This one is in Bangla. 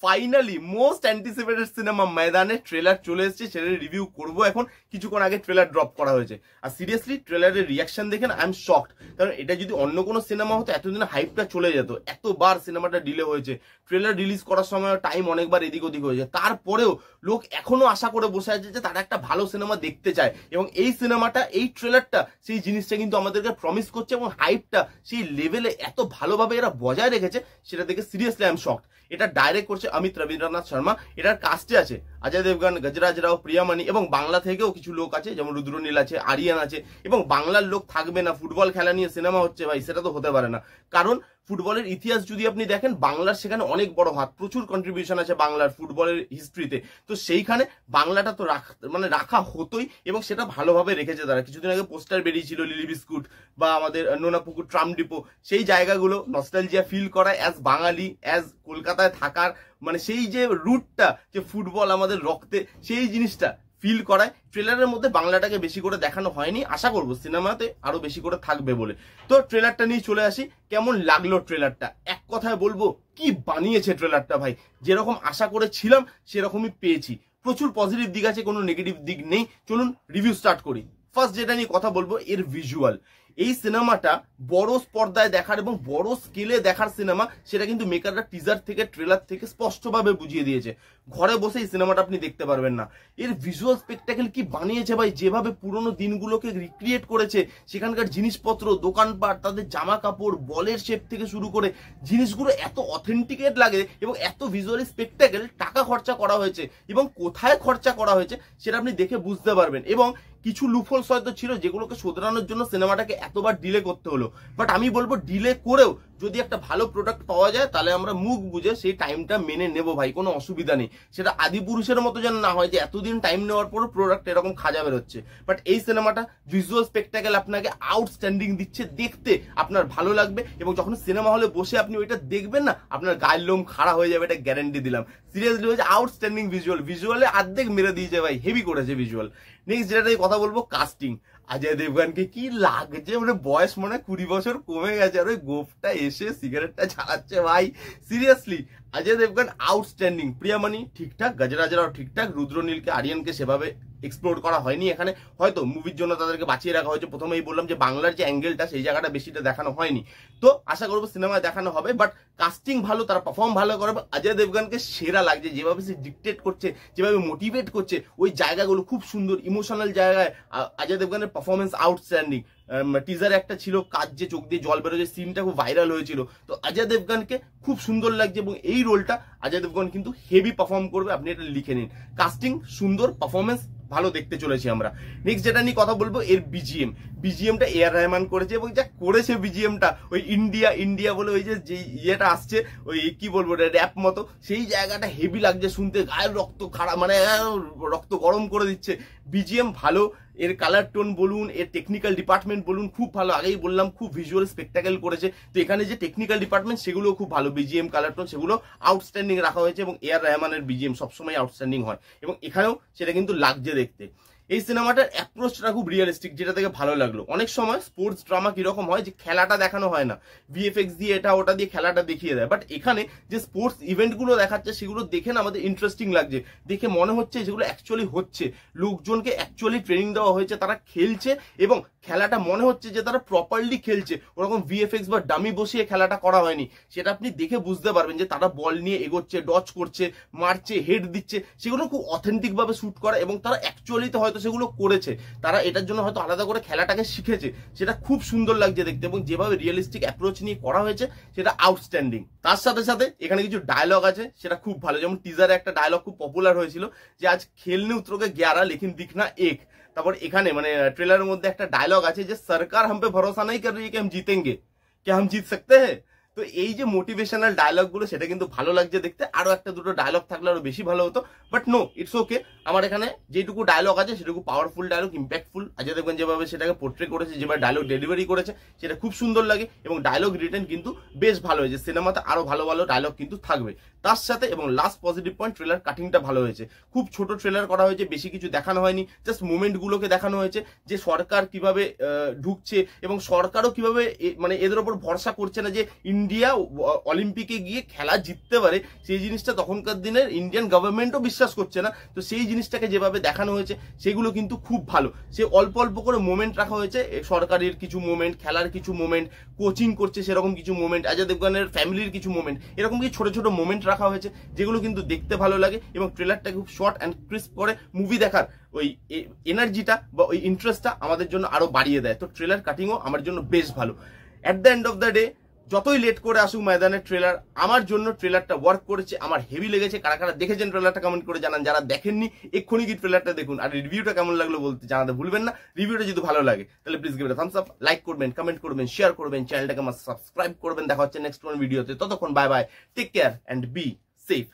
ফাইনালি মোস্ট অ্যান্টিসিপেটেড সিনেমা ময়দানে ট্রেলার চলে এসেছে, সেটা রিভিউ করবো এখন। কিছুক্ষণ আগে ট্রেলার ড্রপ করা হয়েছে, আর সিরিয়াসলি ট্রেলারের রিয়াকশন দেখেন আই এম শকড। কারণ এটা যদি অন্য কোনো সিনেমা হতো এতদিনে হাইপটা চলে যেত। এতবার সিনেমাটা ডিলে হয়েছে, ট্রেলার রিলিজ করার সময় টাইম অনেকবার এদিক ওদিক হয়েছে, তারপরেও লোক এখনো আশা করে বসে আছে যে তারা একটা ভালো সিনেমা দেখতে চায়। এবং এই সিনেমাটা, এই ট্রেলারটা সেই জিনিসটা কিন্তু আমাদেরকে প্রমিস করছে, এবং হাইপটা সেই লেভেলে এত ভালোভাবে এরা বজায় রেখেছে, সেটা দেখে সিরিয়াসলি আই এম শকড। এটা ডাইরেক্ট করছে অমিত রবীন্দ্রনাথ শর্মা। এটার কাস্টে আছে অজয় দেবগন, গজরাজ রাও, প্রিয়ামণি, এবং বাংলা থেকেও কিছু লোক আছে, যেমন রুদ্রনীল আছে, আরিয়ান আছে। এবং বাংলার লোক থাকবে না, ফুটবল খেলা নিয়ে সিনেমা হচ্ছে ভাই, সেটা তো হতে পারে না। কারণ ফুটবলের ইতিহাস যদি আপনি দেখেন, বাংলার সেখানে অনেক বড় হাত, প্রচুর কন্ট্রিবিউশন আছে বাংলার ফুটবলের হিস্ট্রিতে। তো সেইখানে বাংলাটা তো রাখা হতোই, এবং সেটা ভালোভাবে রেখেছে তারা। কিছুদিন আগে পোস্টার বেরিয়েছিল লিলি বিস্কুট বা আমাদের নোনাপুকুর ট্রাম ডিপো, সেই জায়গাগুলো নস্টালজিয়া ফিল করায় অ্যাজ বাঙালি, অ্যাজ কলকাতায় থাকার, মানে সেই যে রুটটা, যে ফুটবল আমাদের রক্তে, সেই জিনিসটা ফিল করায়। ট্রেলারের মধ্যে বাংলাটাকে বেশি করে দেখানো হয়নি, আশা করবো সিনেমাতে আরো বেশি করে থাকবে বলে। তো ট্রেলারটা নিয়ে চলে আসি, কেমন লাগলো ট্রেলারটা? এক কথায় বলবো, কি বানিয়েছে ট্রেলারটা ভাই। যেরকম আশা করেছিলাম সেরকমই পেয়েছি। প্রচুর পজিটিভ দিক আছে, কোনো নেগেটিভ দিক নেই। চলুন রিভিউ স্টার্ট করি। ফার্স্ট যেটা নিয়ে কথা বলবো, এর ভিজুয়াল। এই সিনেমাটা বড় পর্দায় দেখার এবং বড় স্কেলে দেখার সিনেমা, সেটা কিন্তু মেকাররা টিজার থেকে, ট্রেলার থেকে স্পষ্টভাবে বুঝিয়ে দিয়েছে। ঘরে বসে এই সিনেমাটা আপনি দেখতে পারবেন না। এর ভিজুয়াল স্পেকটাকেল কি বানিয়েছে ভাই, যেভাবে পুরোনো দিনগুলোকে রিক্রিয়েট করেছে, সেখানকার জিনিসপত্র, দোকানপাট, তাদের জামা কাপড়, বলের শেপ থেকে শুরু করে জিনিসগুলো এত অথেন্টিকেট লাগে, এবং এত ভিজুয়ালি স্পেকটাকেল। টাকা খরচা করা হয়েছে, এবং কোথায় খরচা করা হয়েছে সেটা আপনি দেখে বুঝতে পারবেন। এবং কিছু লুফলস হয়তো ছিল, যেগুলোকে শোধরানোর জন্য সিনেমাটাকে এতবার ডিলে করতে হলো। বাট আমি বলবো, ডিলে করেও যদি একটা ভালো প্রোডাক্ট পাওয়া যায়, তাহলে আমরা মুখ বুঝে সেই টাইমটা মেনে নেবো ভাই, কোনো অসুবিধা নেই। সেটা আদিপুরুষের মতো যেন না হয়, যে এতদিন টাইম নেওয়ার পরও প্রোডাক্ট এরকম খাজা বেরোচ্ছে। বাট এই সিনেমাটা ভিজুয়াল স্পেকটাকেল আপনাকে আউটস্ট্যান্ডিং দিচ্ছে, দেখতে আপনার ভালো লাগবে। এবং যখন সিনেমা হলে বসে আপনি ওইটা দেখবেন না, আপনার গায়ের লোম খাড়া হয়ে যাবে, এটা গ্যারান্টি দিলাম। সিরিয়াসলি হয়েছে আউটস্ট্যান্ডিং ভিজুয়ালে অর্ধেক মেরে দিয়েছে ভাই, হেভি করেছে ভিজুয়াল। নেক্সট যেটাই কথা বলবো, কাস্টিং। অজয় দেবগনকে কি লাগছে, মানে বয়স মনে 20 বছর কমে গেছে, আর ওই গোফটা এসে সিগারেটটা চালাচ্ছে ভাই। Seriously Ajay Devgn outstanding. প্রিয়ামণি ঠিকঠাক, গজরাজ রাও ঠিকঠাক, রুদ্রনীলকে, আরিয়ানকে সেভাবে এক্সপ্লোর করা হয়নি এখানে। হয়তো মুভির জন্য তাদেরকে বাঁচিয়ে রাখা হয়েছে। প্রথমেই বললাম যে বাংলার যে অ্যাঙ্গেলটা, সেই জায়গাটা বেশিটা দেখানো হয়নি। তো আশা করবো সিনেমায় দেখানো হবে। বাট কাস্টিং ভালো, তারা পারফর্ম ভালো করবে। অজয় দেবগনকে সেরা লাগছে, যেভাবে সে ডিক্টেট করছে, যেভাবে মোটিভেট করছে, ওই জায়গাগুলো খুব সুন্দর ইমোশনাল জায়গায়। অজয় দেবগনের পারফরমেন্স আউটস্ট্যান্ডিং। টিজারে একটা ছিল কাজ, যে চোখ দিয়ে জল বেরোয়, সিনটা খুব ভাইরাল হয়েছিল। তো অজয় দেবগনকে খুব সুন্দর লাগছে, এবং এই রোলটা অজয় দেবগন কিন্তু হেভি পারফর্ম করবে, আপনি এটা লিখে নিন। কাস্টিং সুন্দর, পারফরমেন্স ভালো দেখতে চলেছি আমরা। নেক্সট যেটা নিয়ে কথা বলবো, এর বিজিএমটা এআর রহমান করেছে, এবং যা করেছে বিজিএমটা, ওই ইন্ডিয়া বলে ওই যে ইয়েটা আসছে, ওই কি বলবো, র্যাপ মতো, সেই জায়গাটা হেভি লাগছে শুনতে, গায়ের রক্ত খারাপ, মানে রক্ত গরম করে দিচ্ছে। বিজিএম ভালো, এর কালার টোন বলুন, এর টেকনিক্যাল ডিপার্টমেন্ট বলুন, খুব ভালো। আগেই বললাম খুব ভিজুয়াল স্পেকটাকেল করেছে। তো এখানে যে টেকনিক্যাল ডিপার্টমেন্ট, সেগুলো খুব ভালো। বিজিএম, কালার টোন, সেগুলো আউটস্ট্যান্ডিং রাখা হয়েছে। এবং এআর রহমানের বিজিএম সবসময় আউটস্ট্যান্ডিং হয়, এবং এখানেও সেটা কিন্তু লাগছে দেখতে। এই সিনেমাটার অ্যাপ্রোচটা খুব রিয়েলিস্টিক, যেটা থেকে ভালো লাগলো। অনেক সময় স্পোর্টস ড্রামা কিরকম হয়, যে খেলাটা দেখানো হয় না, ভিএফএক্স দিয়ে এটা ওটা দিয়ে খেলাটা দেখিয়ে দেয়। বাট এখানে যে স্পোর্টস ইভেন্টগুলো দেখাচ্ছে, সেগুলো দেখে না আমাদের ইন্টারেস্টিং লাগছে। দেখে মনে হচ্ছে যেগুলো অ্যাকচুয়ালি হচ্ছে, লোকজনকে অ্যাকচুয়ালি ট্রেনিং দেওয়া হয়েছে, তারা খেলছে, এবং খেলাটা মনে হচ্ছে যে তারা প্রপারলি খেলছে। ওরকম ভিএফএক্স বা ডামি বসিয়ে খেলাটা করা হয়নি। সেটা আপনি দেখে বুঝতে পারবেন যে তারা বল নিয়ে এগোচ্ছে, ডচ করছে, মারছে, হেড দিচ্ছে, সেগুলো খুব অথেন্টিক ভাবে শুট করা, এবং তারা অ্যাকচুয়ালিতে হয়তো সেগুলো করেছে। তারা এটার জন্য হয়তো আলাদা করে খেলাটাকে শিখেছে। সেটা খুব সুন্দর লাগছে দেখতে, এবং যেভাবে রিয়েলিস্টিক অ্যাপ্রোচ নিয়ে করা হয়েছে, সেটা আউটস্ট্যান্ডিং। তার সাথে সাথে এখানে কিছু ডায়লগ আছে, সেটা খুব ভালো। যেমন টিজারে একটা ডায়লগ খুব পপুলার হয়েছিল, যে আজ খেলনে উতরোগে 11 লেকিন দিখনা 1। তারপর এখানে মানে ট্রেলারের মধ্যে একটা ডায়লগ আছে, যে সরকার हम पे भरोसा नहीं कर रही है कि हम जीतेंगे, क्या हम जीत सकते हैं। তো এই যে মোটিভেশনাল ডায়লগ গুলো, সেটা কিন্তু ভালো লাগছে দেখতে। আরো একটা দুটো ডায়লগ থাকলে আরো বেশি ভালো হতো, বাট নো, ইটস ওকে। আমার এখানে যেটুকু ডায়লগ আছে, সেটুকু powerful dialogue, impactful. Ajay Devgn যেভাবে সেটাকে পোর্ট্রে করেছে, যেভাবে ডায়লগ ডেলিভারি করেছে, সেটা খুব সুন্দর লাগে। এবং ডায়লগ রিটেন কিন্তু বেশ ভালো হয়েছে। সিনেমাতে আরো ভালো ভালো ডায়লগ কিন্তু থাকবে তার সাথে। এবং লাস্ট পজিটিভ পয়েন্ট, ট্রেলার কাটিংটা ভালো হয়েছে। খুব ছোট ট্রেলার করা হয়েছে, বেশি কিছু দেখানো হয়নি, জাস্ট মুভমেন্ট গুলোকে দেখানো হয়েছে, যে সরকার কিভাবে ঢুকছে, এবং সরকারও কিভাবে মানে এদের ওপর ভরসা করছে না, যে ইন্ডিয়া অলিম্পিকে গিয়ে খেলা জিততে পারে, সেই জিনিসটা তখনকার দিনের ইন্ডিয়ান গভর্নমেন্টও বিশ্বাস করছে না। তো সেই জিনিসটাকে যেভাবে দেখানো হয়েছে সেগুলো কিন্তু খুব ভালো। সে অল্প অল্প করে মোমেন্ট রাখা হয়েছে, সরকারের কিছু মোমেন্ট, খেলার কিছু মোমেন্ট, কোচিং করছে সেরকম কিছু মোমেন্ট, অজয় দেবগনের ফ্যামিলির কিছু মোমেন্ট, এরকম কিছু ছোট ছোট মোমেন্ট রাখা হয়েছে যেগুলো কিন্তু দেখতে ভালো লাগে এবং ট্রেলারটা খুব শর্ট অ্যান্ড ক্রিস্প করে মুভি দেখার ওই এনার্জিটা বা ওই ইন্টারেস্টটা আমাদের জন্য আরো বাড়িয়ে দেয়। তো ট্রেলার কাটিংও আমার জন্য বেশ ভালো। At the end of the day যতই লেট করে আসুক ময়দানের ট্রেলার, আমার জন্য ট্রেলারটা ওয়ার্ক করেছে, আমার হেভি লেগেছে। কারা কারা দেখেছেন ট্রেলারটা কমেন্ট করে জানান, যারা দেখেননি এক্ষুনি কি ট্রেলারটা দেখুন। আর রিভিউটা কেমন লাগলো বলতে জানাতে ভুলবেন না। রিভিউটা যদি ভালো লাগে তাহলে please give it a Thums up, like করবেন, কমেন্ট করবেন, শেয়ার করবেন, চ্যানেলটাকে আমার সাবস্ক্রাইব করবেন। দেখা হচ্ছে নেক্সট কোন ভিডিওতে। ততক্ষণ bye bye, take care and be safe.